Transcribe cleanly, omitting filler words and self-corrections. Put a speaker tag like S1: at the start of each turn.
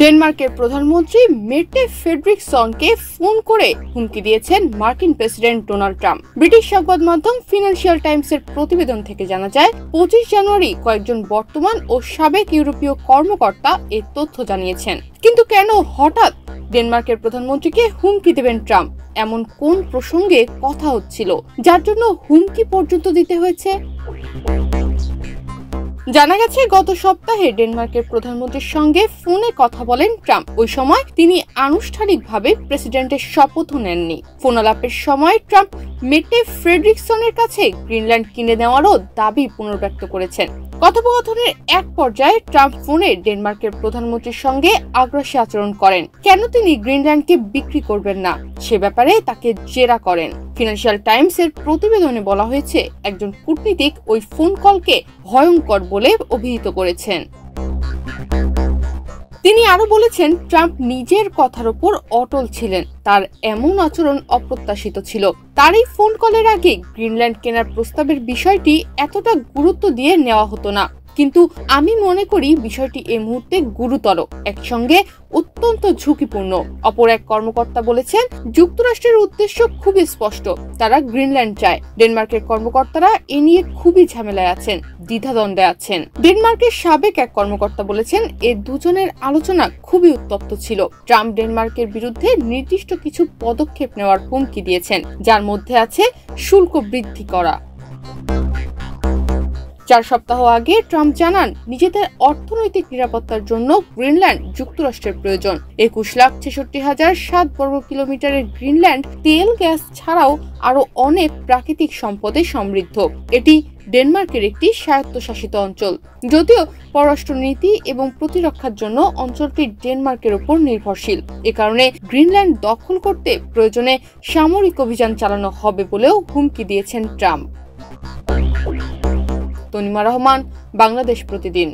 S1: ডেনমার্কের প্রধানমন্ত্রী মেটে ফ্রেডরিকসনকে ফোন করে হুমকি দিয়েছেন মার্কিন প্রেসিডেন্ট ডোনাল্ড ট্রাম্প। ব্রিটিশ সংবাদ মাধ্যম ফিনান্সিয়াল টাইমসের প্রতিবেদন থেকে জানা যায়, 25 জানুয়ারি কয়েকজন বর্তমান ও সাবেক ইউরোপীয় কর্মকর্তা এই তথ্য জানিয়েছেন। কিন্তু কেন হঠাৎ ডেনমার্কের প্রধানমন্ত্রীকে হুমকি দেবেন ট্রাম্প? এমন কোন প্রসঙ্গে কথা হচ্ছিল যার জন্য হুমকি পর্যন্ত দিতে হয়েছে? জানা গেছে, গত সপ্তাহে ডেনমার্কের প্রধানমন্ত্রীর সঙ্গে ফোনে কথা বলেন ট্রাম্প। ওই সময় তিনি আনুষ্ঠানিকভাবে প্রেসিডেন্টের শপথও নেননি। ফোন আলাপের সময় ট্রাম্প মেটে ফ্রেডরিকসনের কাছে গ্রিনল্যান্ড কিনে নেওয়ারও দাবি পুনর্ব্যক্ত করেছেন। কথোপকথনের এক পর্যায়ে ট্রাম্প ফোনে ডেনমার্কের প্রধানমন্ত্রীর সঙ্গে আগ্রাসী আচরণ করেন। কেন তিনি গ্রিনল্যান্ডকে বিক্রি করবেন না সে ব্যাপারে তাকে জেরা করেন। ফিনান্সিয়াল টাইমস এর প্রতিবেদনে বলা হয়েছে, একজন কূটনীতিক ওই ফোন কলকে ভয়ঙ্কর বলে অভিহিত করেছেন। তিনি আরো বলেছেন, ট্রাম্প নিজের কথার উপর অটল ছিলেন। তার এমন আচরণ অপ্রত্যাশিত ছিল। তার এই ফোন কলের আগে গ্রিনল্যান্ড কেনার প্রস্তাবের বিষয়টি এতটা গুরুত্ব দিয়ে নেওয়া হতো না। কিন্তু আমি মনে করি বিষয়টি এই মুহূর্তে গুরুতর, একসঙ্গে অত্যন্ত ঝুঁকিপূর্ণ। অপর এক কর্মকর্তা বলেছেন, যুক্তরাষ্ট্রের উদ্দেশ্য খুবই স্পষ্ট, তারা গ্রিনল্যান্ড চায়। ডেনমার্কের কর্মকর্তারা এ নিয়ে খুবই ঝামেলায় আছেন, দ্বিধাদ্বন্দ্বে আছেন। ডেনমার্কের সাবেক এক কর্মকর্তা বলেছেন, এ দুজনের আলোচনা খুবই উত্তপ্ত ছিল। ট্রাম্প ডেনমার্কের বিরুদ্ধে নির্দিষ্ট কিছু পদক্ষেপ নেওয়ার হুমকি দিয়েছেন, যার মধ্যে আছে শুল্ক বৃদ্ধি করা। 4 সপ্তাহ আগে ট্রাম্প জানান, নিজেদের অর্থনৈতিক নিরাপত্তার জন্য গ্রিনল্যান্ড যুক্তরাষ্ট্রের প্রয়োজন। 21,66,007 বর্গ কিলোমিটারের গ্রিনল্যান্ড তেল গ্যাস ছাড়াও আরো অনেক প্রাকৃতিক সম্পদে সমৃদ্ধ। এটি ডেনমার্কের একটি স্বায়ত্তশাসিত অঞ্চল। যদিও পররাষ্ট্রনীতি এবং প্রতিরক্ষার জন্য অঞ্চলটি ডেনমার্কের উপর নির্ভরশীল। এ কারণে গ্রিনল্যান্ড দখল করতে প্রয়োজনে সামরিক অভিযান চালানো হবে বলেও হুমকি দিয়েছেন ট্রাম্প। তনিমা রহমান, বাংলাদেশ প্রতিদিন।